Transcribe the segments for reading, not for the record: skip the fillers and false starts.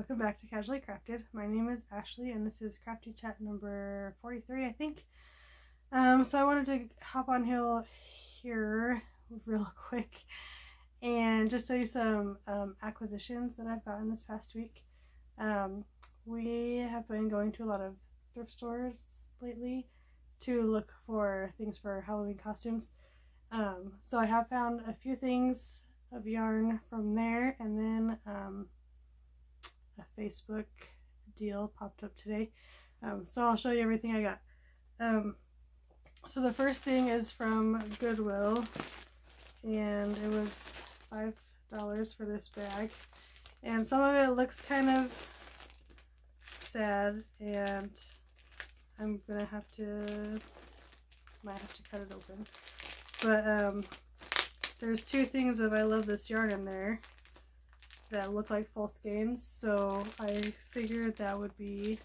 Welcome back to Casually Crafted. My name is Ashley and this is Crafty Chat number 43, I think. So I wanted to hop on here real quick and just show you some acquisitions that I've gotten this past week. We have been going to a lot of thrift stores lately to look for things for Halloween costumes. So I have found a few things of yarn from there, and then a Facebook deal popped up today. So I'll show you everything I got. So the first thing is from Goodwill, and it was $5 for this bag. And some of it looks kind of sad, and I'm gonna might have to cut it open. But there's two things of I love this yarn in there that look like full skeins, so I figured that would be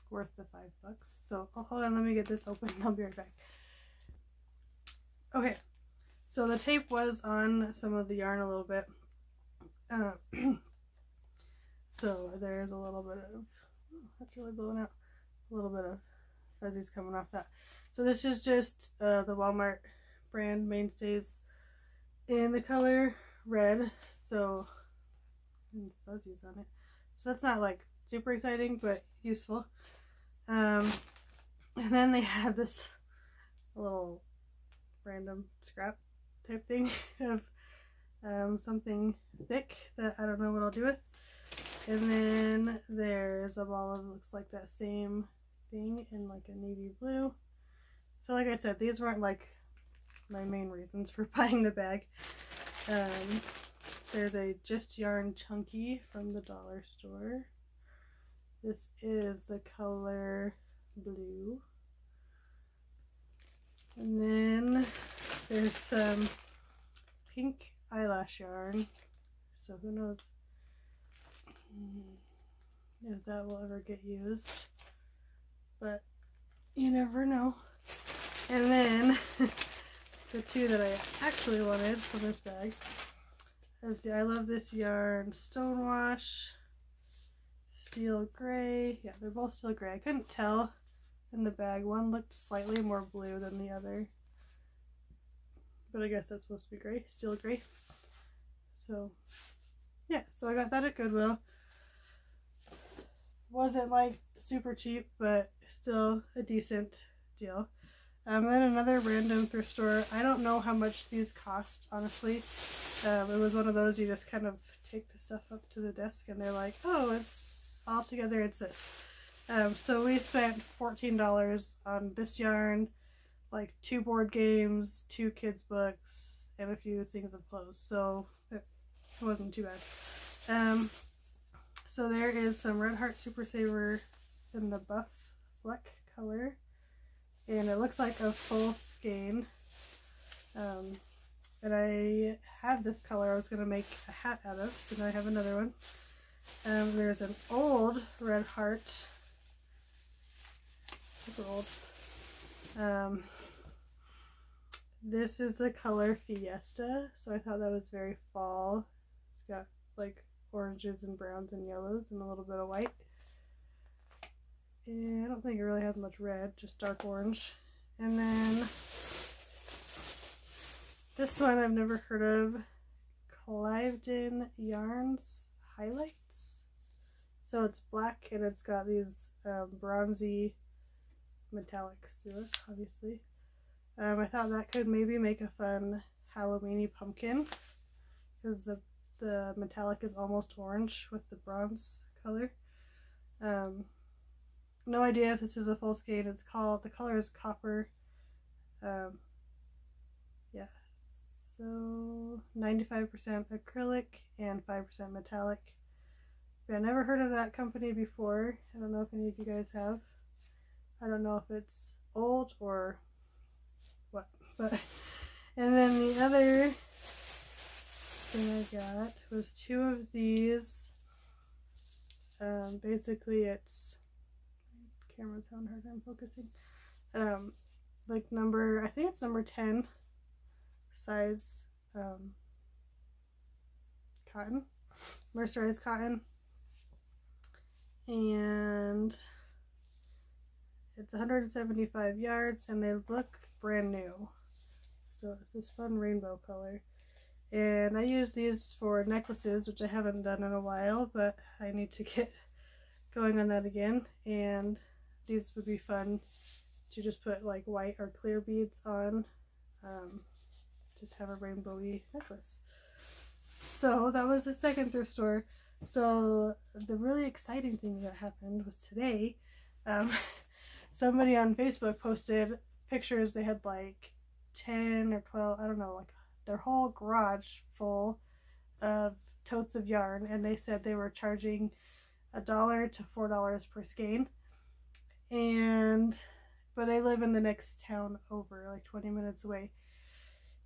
worth the $5. So hold on, let me get this open and I'll be right back. Okay, so the tape was on some of the yarn a little bit. So there's a little bit of, that's really blowing out, a little bit of fuzzies coming off that. So this is just the Walmart brand Mainstays in the color red, so and fuzzies on it. So that's not like super exciting, but useful. And then they had this little random scrap type thing of something thick that I don't know what I'll do with. And then there's a ball of, looks like that same thing in like a navy blue. So like I said, these weren't like my main reasons for buying the bag. There's a Just Yarn Chunky from the dollar store. This is the color blue. And then there's some pink eyelash yarn. So who knows if that will ever get used. But you never know. And then the two that I actually wanted from this bag is the I Love This Yarn Stonewash Steel Gray. Yeah, they're both steel gray. I couldn't tell in the bag. One looked slightly more blue than the other, but I guess that's supposed to be gray, steel gray. So yeah, so I got that at Goodwill. Wasn't like super cheap, but still a decent deal. Then another random thrift store. I don't know how much these cost, honestly. It was one of those you just kind of take the stuff up to the desk and they're like, oh, it's all together, it's this. So we spent $14 on this yarn, like 2 board games, 2 kids books, and a few things of clothes. So it wasn't too bad. So there is some Red Heart Super Saver in the buff black color. And it looks like a full skein. And I have this color I was going to make a hat out of, so now I have another one. There's an old Red Heart, super old. This is the color Fiesta, so I thought that was very fall. It's got like oranges and browns and yellows and a little bit of white. And I don't think it really has much red, just dark orange. And then this one I've never heard of, Cliveden Yarns Highlights. So it's black and it's got these bronzy metallics to it, obviously. I thought that could maybe make a fun Halloween-y pumpkin, because the metallic is almost orange with the bronze color. No idea if this is a full skein. It's called, the color is copper. Yeah, so 95% acrylic and 5% metallic. But I never heard of that company before. I don't know if any of you guys have. I don't know if it's old or what, but and then the other thing I got was 2 of these. Basically it's, camera's having a hard time focusing. Like number, I think it's number 10 size cotton, mercerized cotton. and it's 175 yards, and they look brand new. So it's this fun rainbow color. And I use these for necklaces, which I haven't done in a while, but I need to get going on that again. And these would be fun to just put like white or clear beads on. Just have a rainbowy necklace. So that was the second thrift store. So the really exciting thing that happened was today, somebody on Facebook posted pictures. They had like 10 or 12, I don't know, like their whole garage full of totes of yarn, and they said they were charging $1 to $4 per skein. But they live in the next town over, like 20 minutes away.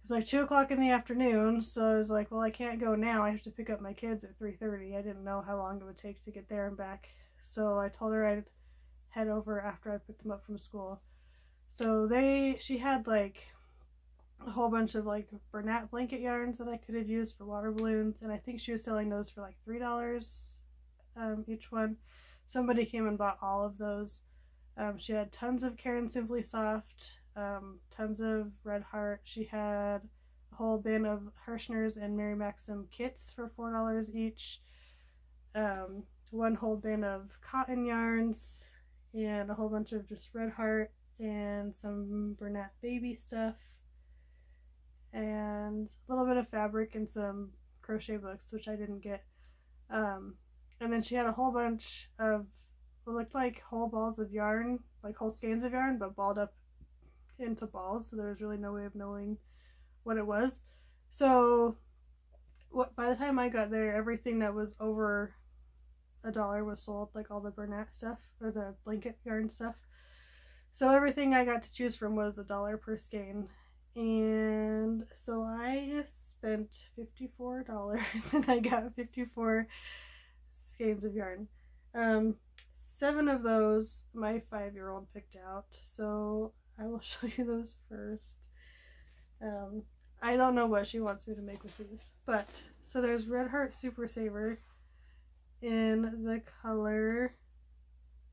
It's like 2 o'clock in the afternoon, so I was like, well, I can't go now. I have to pick up my kids at 3:30. I didn't know how long it would take to get there and back. So I told her I'd head over after I picked them up from school. So she had like a whole bunch of like Bernat blanket yarns that I could have used for water balloons, and I think she was selling those for like $3 each one. Somebody came and bought all of those. She had tons of Karen Simply Soft, tons of Red Heart. She had a whole bin of Hirschner's and Mary Maxim kits for $4 each. One whole bin of cotton yarns, and a whole bunch of just Red Heart and some Bernat baby stuff, and a little bit of fabric and some crochet books, which I didn't get. And then she had a whole bunch of what looked like whole balls of yarn, like whole skeins of yarn, but balled up into balls, so there was really no way of knowing what it was. So by the time I got there, everything that was over $1 was sold, like all the Bernat stuff, or the blanket yarn stuff. So everything I got to choose from was $1 per skein. And so I spent $54 and I got 54 skeins of yarn. 7 of those my 5-year-old picked out, so I will show you those first. I don't know what she wants me to make with these, but so there's Red Heart Super Saver in the color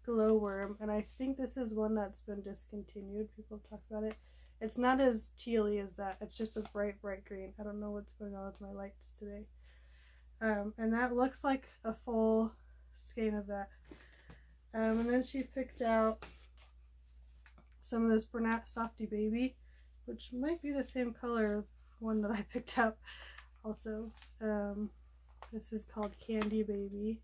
Glowworm, and I think this is one that's been discontinued. People have talked about it. It's not as tealy as that. It's just a bright green. I don't know what's going on with my lights today. And that looks like a full skein of that. And then she picked out some of this Bernat Softy Baby, which might be the same color one that I picked up also. This is called Candy Baby.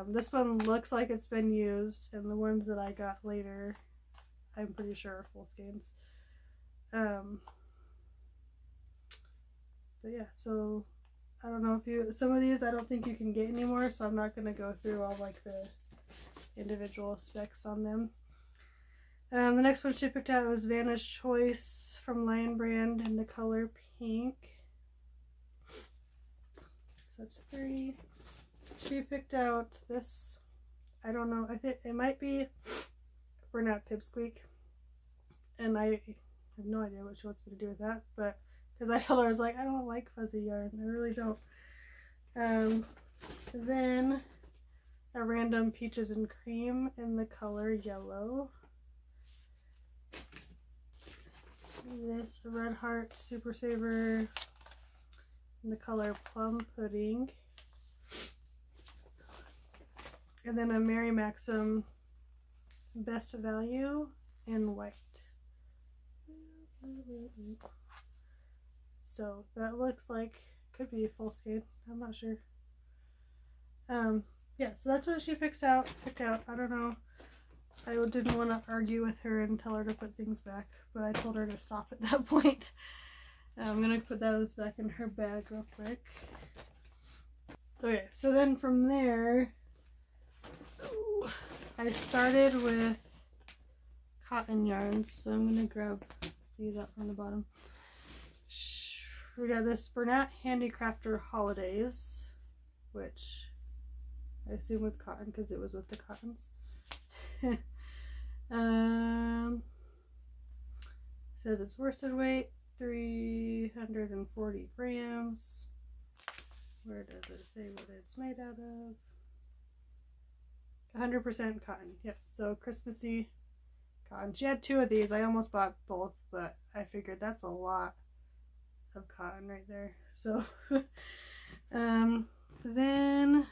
This one looks like it's been used, and the ones that I got later, I'm pretty sure are full skeins. But yeah, so I don't know if some of these I don't think you can get anymore, so I'm not going to go through all like the individual specs on them. The next one she picked out was Vanna's Choice from Lion Brand in the color pink. So that's 3. She picked out this, I don't know, I think it might be Bernat Pipsqueak, and I have no idea what she wants me to do with that, but because I told her, I was like, I don't like fuzzy yarn, I really don't. Then a random Peaches and Cream in the color yellow. This Red Heart Super Saver in the color Plum Pudding. And then a Mary Maxim Best Value in white. So that looks like could be a full skein. I'm not sure. Yeah, so that's what she picked out. I don't know. I didn't want to argue with her and tell her to put things back, but I told her to stop at that point. I'm gonna put those back in her bag real quick. Okay, so then from there, I started with cotton yarns, so I'm gonna grab these out from the bottom. We got this Bernat Handicrafter Holidays, which I assume was cotton because it was with the cottons. Says it's worsted weight 340 grams. Where does it say what it's made out of? 100% cotton. Yep, so Christmassy cotton. She had 2 of these. I almost bought both, but I figured that's a lot of cotton right there. So then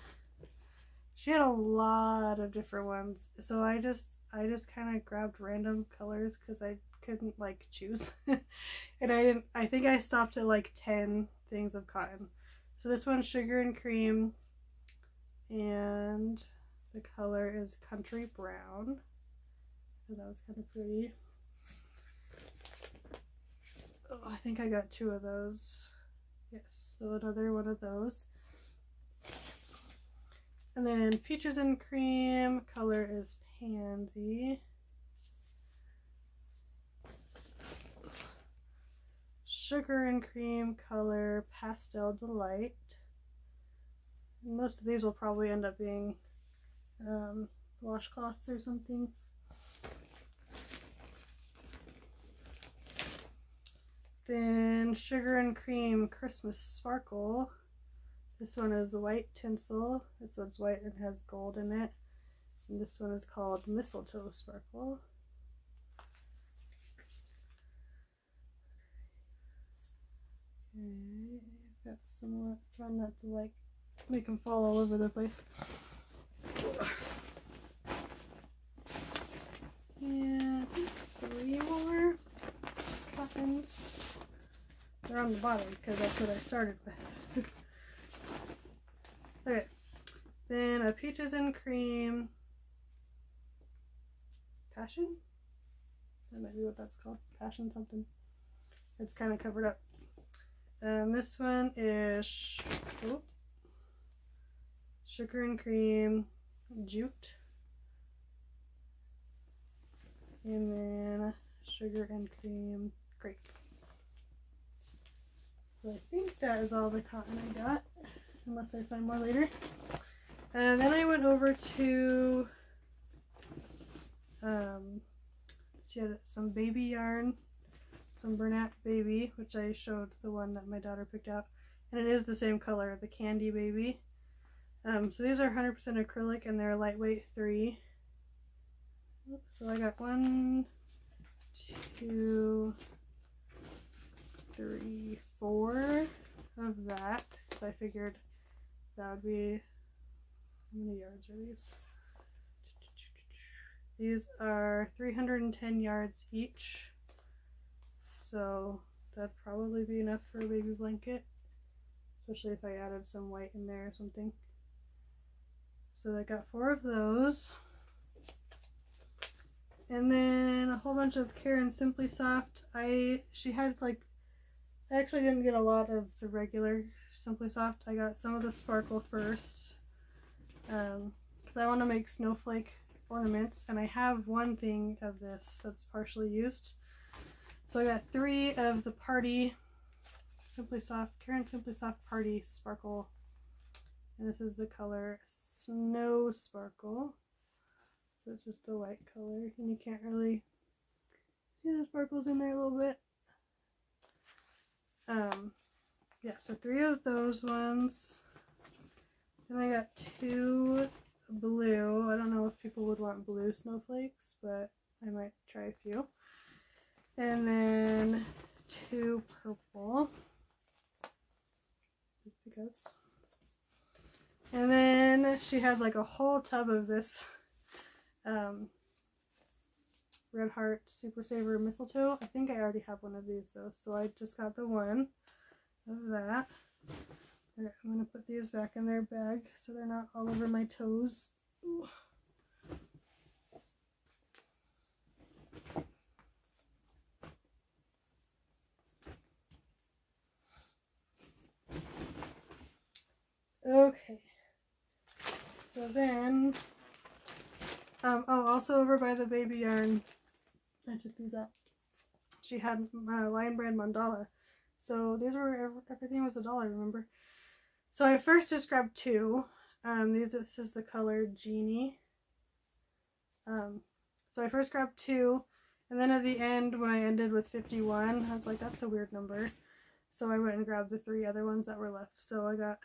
she had a lot of different ones, so I just kind of grabbed random colors because I couldn't like choose. And I think I stopped at like 10 things of cotton. So this one's Sugar and Cream, and the color is Country Brown. So that was kind of pretty. Oh, I think I got 2 of those. Yes, so another one of those. And then Peaches and Cream, color is Pansy. Sugar and Cream, color Pastel Delight. And most of these will probably end up being washcloths or something. Then Sugar and Cream, Christmas Sparkle. This one is white tinsel. This one's white and has gold in it. And this one is called Mistletoe Sparkle. Okay, I've got some more. Try not to like make them fall all over the place. Yeah, I think 3 more cottons. They're on the bottom because that's what I started with. Okay, then a Peaches and Cream Passion? That might be what that's called. Passion something. It's kind of covered up. This one is Sugar and Cream Jute. And then Sugar and Cream Grape. So I think that is all the cotton I got, unless I find more later. And then I went over to, she had some baby yarn, some Bernat Baby, which I showed the one that my daughter picked out. And it is the same color, the Candy Baby. So these are 100% acrylic and they're lightweight 3. So I got 1, 2, 3, 4 of that. So I figured that would be, how many yards are these? These are 310 yards each. So that'd probably be enough for a baby blanket, especially if I added some white in there or something. So I got 4 of those. And then a whole bunch of Karen Simply Soft. She had like, I actually didn't get a lot of the regular Simply Soft. I got some of the sparkle first, because I want to make snowflake ornaments, and I have one thing of this that's partially used. So I got 3 of the Party Simply Soft, Karen Simply Soft Party Sparkle, and this is the color Snow Sparkle. So it's just the white color, and you can't really see the sparkles in there a little bit. Yeah, so 3 of those ones. Then I got 2 blue. I don't know if people would want blue snowflakes, but I might try a few. And then 2 purple, just because. And then she had like a whole tub of this Red Heart Super Saver Mistletoe. I think I already have one of these though, so I just got the one of that. Okay, I'm going to put these back in their bag so they're not all over my toes. Ooh. Okay, so then, also over by the baby yarn, I took these out. She had Lion Brand Mandala. So these were, everything was $1, remember? So I first just grabbed 2. This is the color Genie. So I first grabbed 2, and then at the end, when I ended with 51, I was like, that's a weird number. So I went and grabbed the 3 other ones that were left. So I got,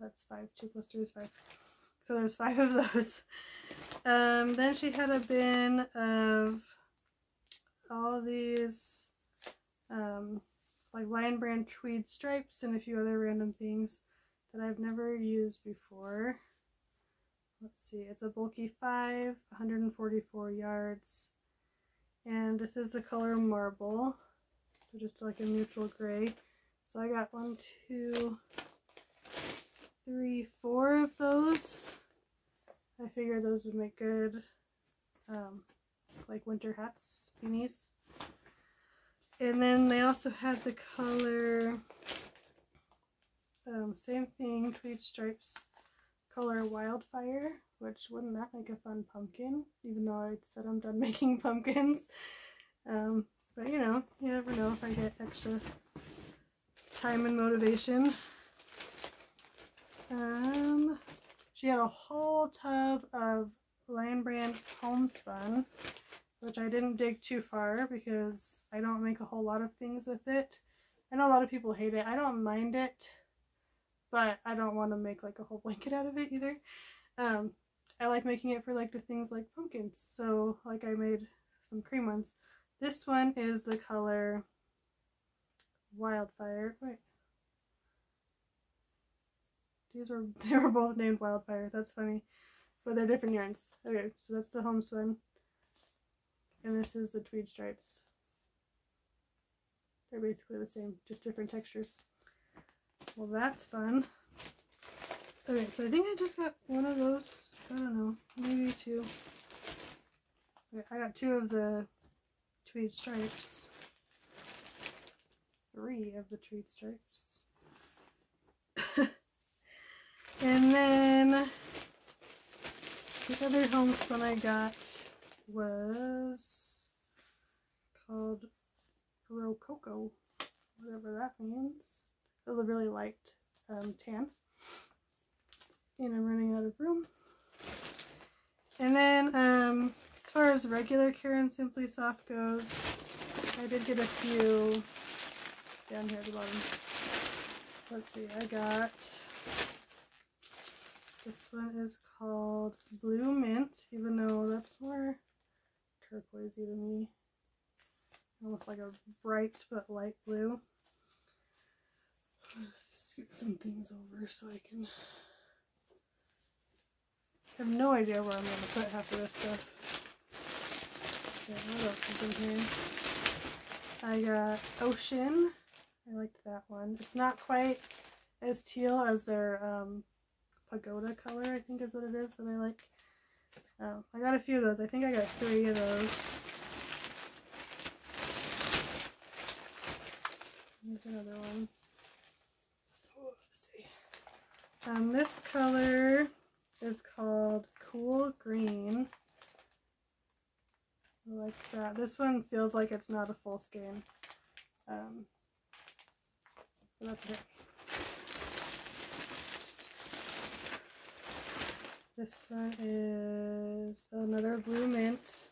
that's 5, 2 plus 3 is 5. So there's 5 of those. Then she had a bin of all these like Lion Brand tweed stripes and a few other random things that I've never used before. Let's see, it's a bulky 5, 144 yards, and this is the color marble, so just like a neutral gray. So I got 1, 2, 3, 4 of those. I figured those would make good like winter hats, beanies. And then they also had the color, same thing, tweed stripes, color Wildfire, which wouldn't that make a fun pumpkin, even though I said I'm done making pumpkins. But you know, you never know if I get extra time and motivation. She had a whole tub of Lion Brand homespun, which I didn't dig too far because I don't make a whole lot of things with it. I know a lot of people hate it. I don't mind it, but I don't want to make like a whole blanket out of it either. I like making it for like the things like pumpkins. So like I made some cream ones. This one is the color Wildfire. Wait. They were both named Wildfire. That's funny. But they're different yarns. Okay, so that's the homespun. And this is the tweed stripes. They're basically the same, just different textures. Well, that's fun. Okay, so I think I just got 1 of those. I don't know, maybe 2. Okay, I got 2 of the tweed stripes. 3 of the tweed stripes. And then the other homespun I got was called Rococo, whatever that means. It was a really light tan. And I'm running out of room. And then as far as regular Caron Simply Soft goes, I did get a few down here at the bottom. Let's see, I got, this one is called Blue Mint, even though that's more turquoisey to me. Almost like a bright but light blue. Let's scoot some things over so I can... I have no idea where I'm going to put half of this stuff. Okay, what else is in here? I got Ocean. I liked that one. It's not quite as teal as their pagoda color, I think is what it is that I like. I got a few of those. I think I got 3 of those. There's another one. Oh, let's see. This color is called Cool Green. I like that. This one feels like it's not a full skein. But that's okay. This one is another Blue Mint.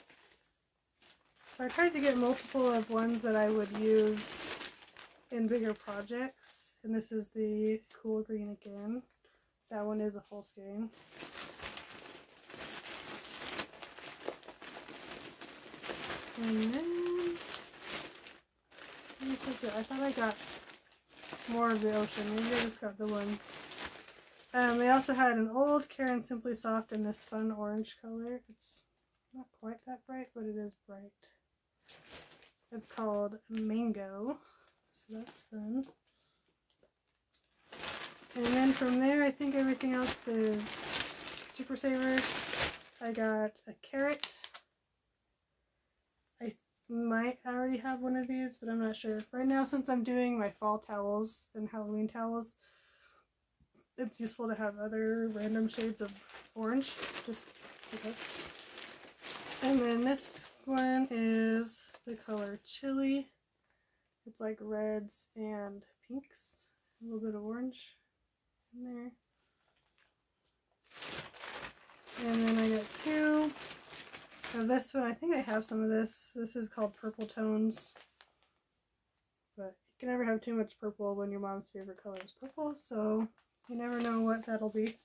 So I tried to get multiple of ones that I would use in bigger projects. And this is the Cool Green again. That one is a full skein. And then, I guess that's it. I thought I got more of the Ocean. Maybe I just got the one. They also had an old Caron Simply Soft in this fun orange color. It's not quite that bright, but it is bright. It's called Mango, so that's fun. And then from there, I think everything else is Super Saver. I got a carrot. I might already have one of these, but I'm not sure. Right now, since I'm doing my fall towels and Halloween towels, it's useful to have other random shades of orange, just because. And then this one is the color Chili. It's like reds and pinks, a little bit of orange in there. And then I got 2 of this one. I think I have some of this. This is called Purple Tones. But you can never have too much purple when your mom's favorite color is purple, so you never know what that'll be.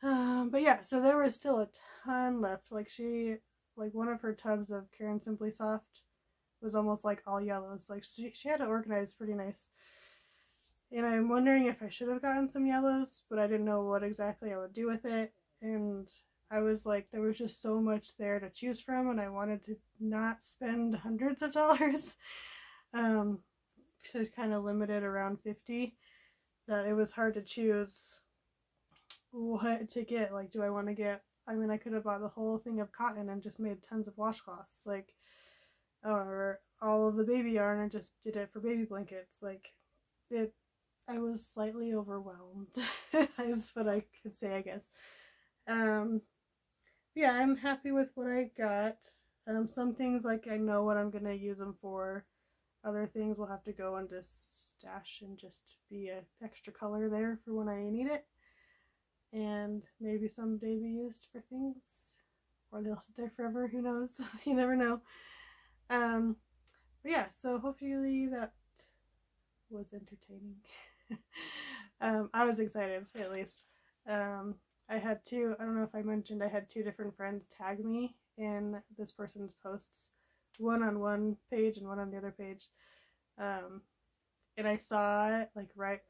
But yeah, so there was still a ton left. Like one of her tubs of Karen Simply Soft was almost like all yellows. Like she had it organized pretty nice. And I'm wondering if I should have gotten some yellows, but I didn't know what exactly I would do with it. And I was like, there was just so much there to choose from, and I wanted to not spend hundreds of dollars. To kind of limit it around 50, that it was hard to choose what to get. Like, do I want to get, I mean, I could have bought the whole thing of cotton and just made tons of washcloths, like, or all of the baby yarn and just did it for baby blankets. Like, I was slightly overwhelmed, is what I could say, I guess. Yeah, I'm happy with what I got. Some things, like, I know what I'm going to use them for. Other things will have to go into stash and just be an extra color there for when I need it. And maybe someday be used for things. Or they'll sit there forever, who knows? You never know. But yeah, so hopefully that was entertaining. I was excited, at least. I had I don't know if I mentioned, I had 2 different friends tag me in this person's posts, one on one page and one on the other page. And I saw it like right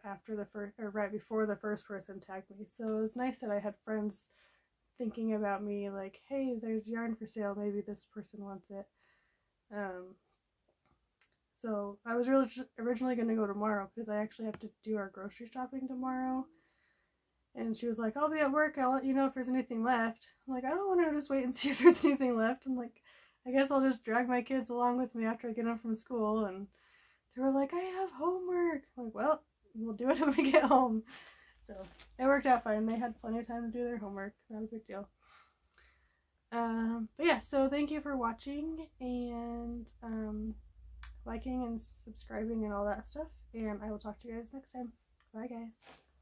before the first person tagged me. So it was nice that I had friends thinking about me, like, hey, there's yarn for sale, maybe this person wants it. So I was originally going to go tomorrow because I actually have to do our grocery shopping tomorrow. And she was like, I'll be at work, I'll let you know if there's anything left. I'm like, I don't want to just wait and see if there's anything left. I'm like, I guess I'll just drag my kids along with me after I get them from school. And they were like, I have homework. I'm like, well, we'll do it when we get home. So it worked out fine. They had plenty of time to do their homework. Not a big deal. But yeah, so thank you for watching and liking and subscribing and all that stuff. And I will talk to you guys next time. Bye, guys.